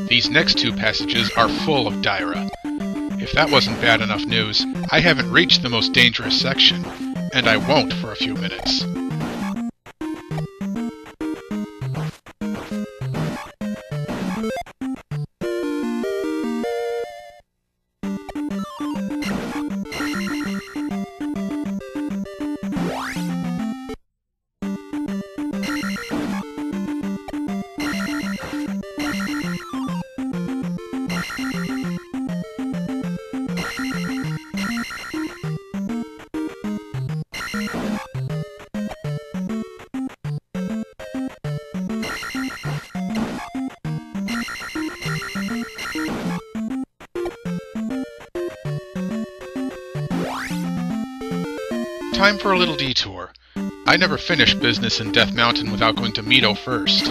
These next two passages are full of Daira. If that wasn't bad enough news, I haven't reached the most dangerous section, and I won't for a few minutes. Time for a little detour. I never finish business in Death Mountain without going to Midoro first.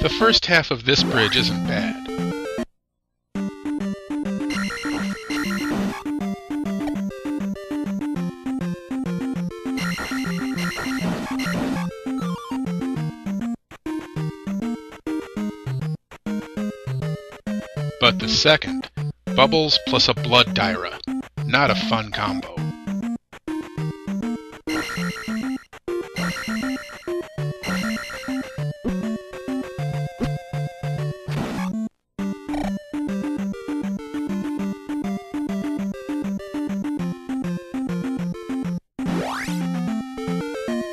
The first half of this bridge isn't bad. But the second, bubbles plus a blood Daira, not a fun combo.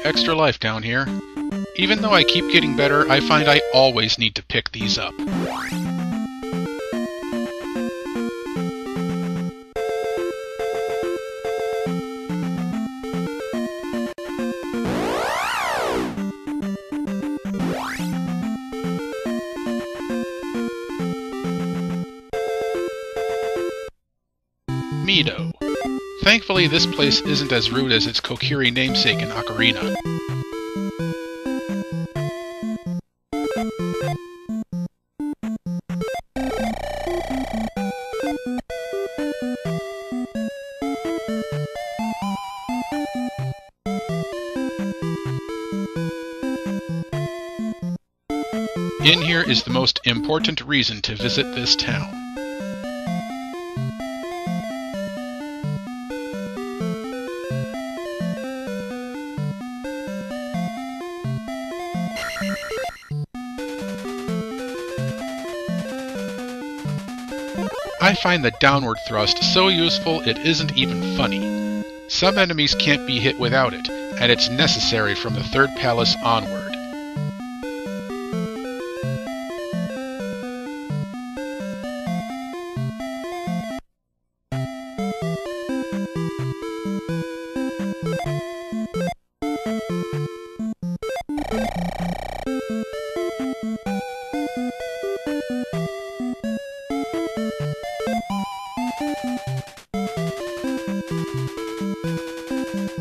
Extra life down here. Even though I keep getting better, I find I always need to pick these up. Midoro. Thankfully, this place isn't as rude as its Kokiri namesake in Ocarina. In here is the most important reason to visit this town. I find the downward thrust so useful it isn't even funny. Some enemies can't be hit without it, and it's necessary from the third palace onward.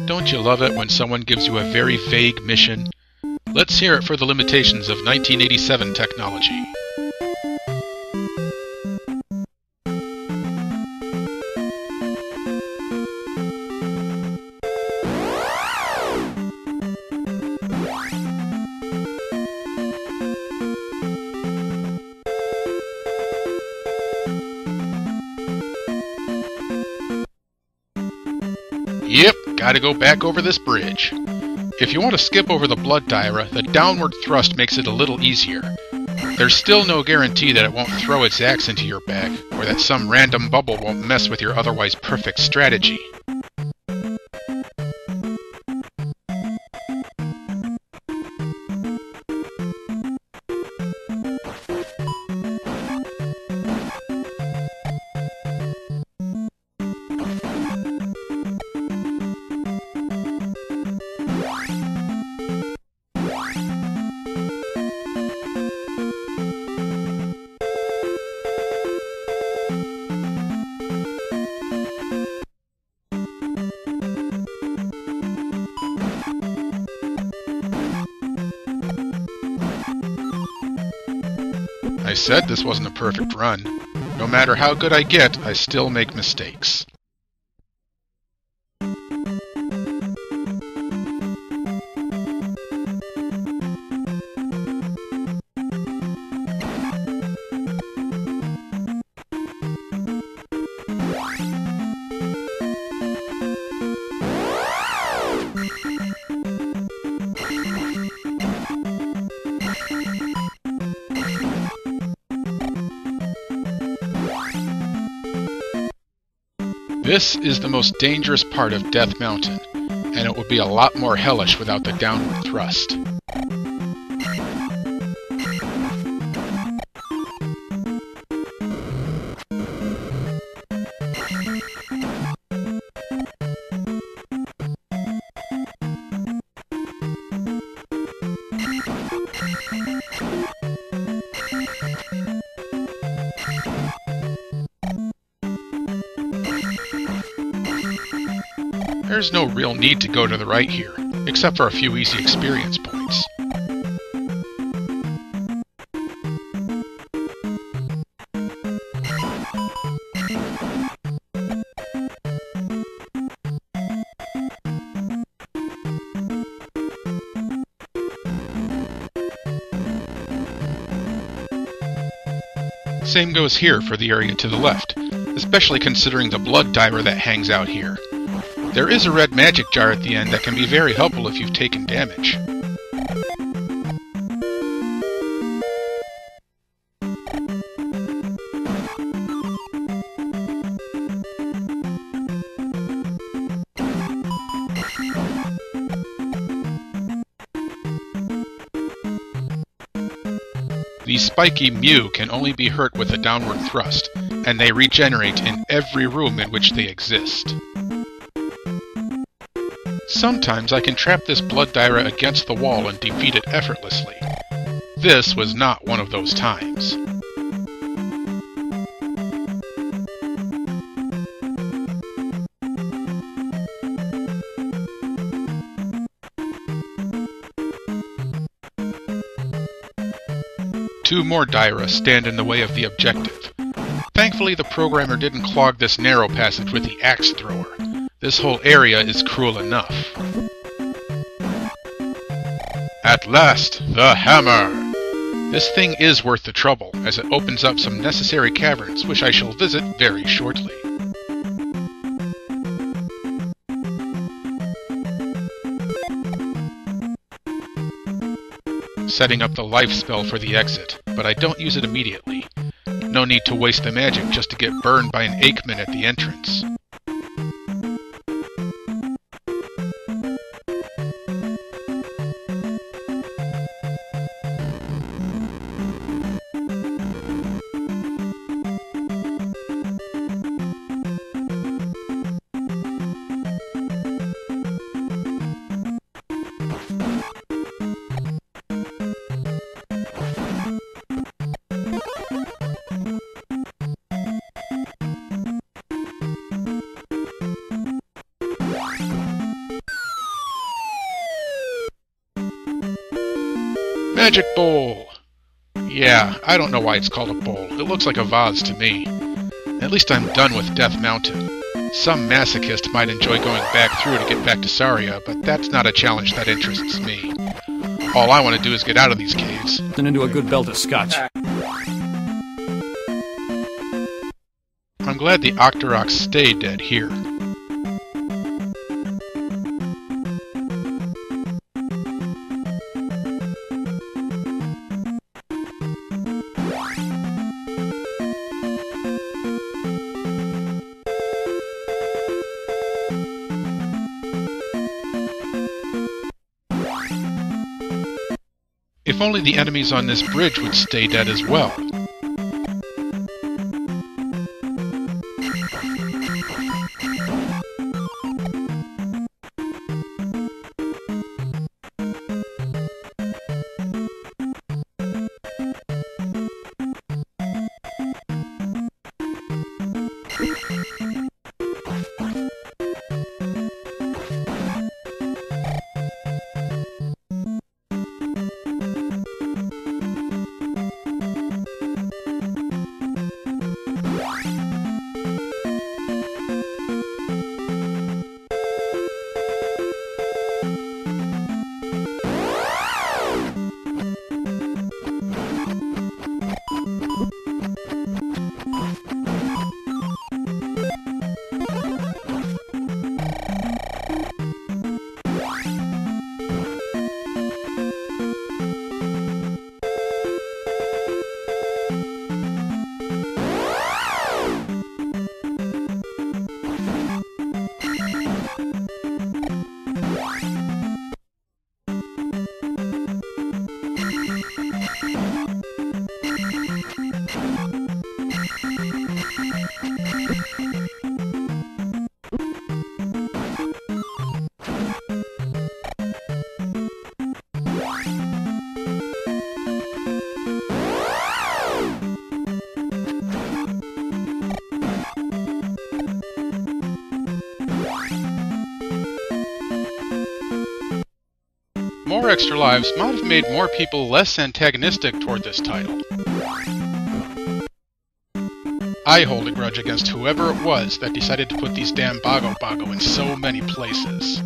Don't you love it when someone gives you a very vague mission? Let's hear it for the limitations of 1987 technology. Yep, gotta go back over this bridge. If you want to skip over the blood Daira, the downward thrust makes it a little easier. There's still no guarantee that it won't throw its axe into your bag, or that some random bubble won't mess with your otherwise perfect strategy. I said this wasn't a perfect run. No matter how good I get, I still make mistakes. This is the most dangerous part of Death Mountain, and it would be a lot more hellish without the downward thrust. There's no real need to go to the right here, except for a few easy experience points. Same goes here for the area to the left, especially considering the blood diver that hangs out here. There is a red magic jar at the end that can be very helpful if you've taken damage. These spiky Mew can only be hurt with a downward thrust, and they regenerate in every room in which they exist. Sometimes I can trap this blood Dyra against the wall and defeat it effortlessly. This was not one of those times. Two more Dyra stand in the way of the objective. Thankfully, the programmer didn't clog this narrow passage with the axe thrower. This whole area is cruel enough. At last, the hammer! This thing is worth the trouble, as it opens up some necessary caverns, which I shall visit very shortly. Setting up the life spell for the exit, but I don't use it immediately. No need to waste the magic just to get burned by an Aikman at the entrance. Magic bowl! Yeah, I don't know why it's called a bowl. It looks like a vase to me. At least I'm done with Death Mountain. Some masochist might enjoy going back through to get back to Saria, but that's not a challenge that interests me. All I want to do is get out of these caves. And into a good belt of scotch. I'm glad the Octoroks stay dead here. If only the enemies on this bridge would stay dead as well. More extra lives might have made more people less antagonistic toward this title. I hold a grudge against whoever it was that decided to put these damn Bago Bago in so many places.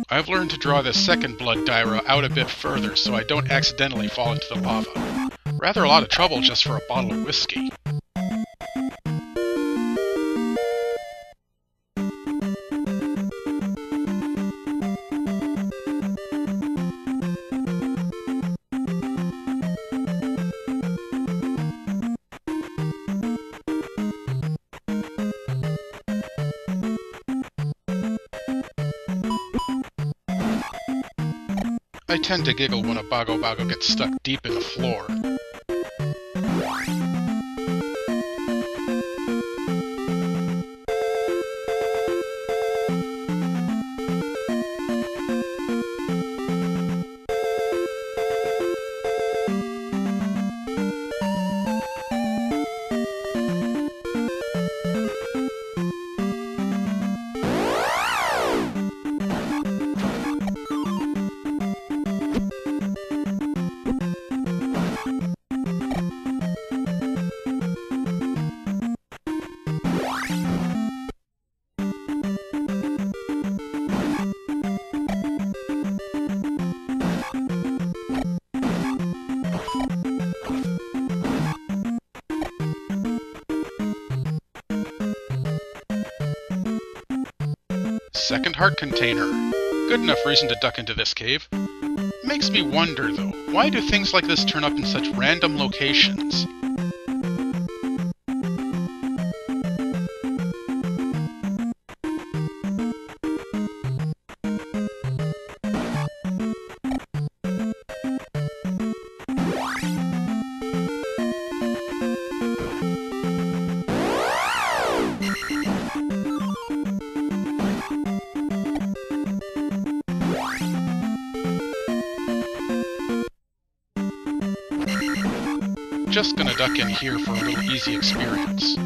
I've learned to draw the second blood Daira out a bit further so I don't accidentally fall into the lava. Rather a lot of trouble just for a bottle of whiskey. I tend to giggle when a Bago Bago gets stuck deep in the floor. Second heart container. Good enough reason to duck into this cave. Makes me wonder, though, why do things like this turn up in such random locations? Just gonna duck in here for a little easy experience.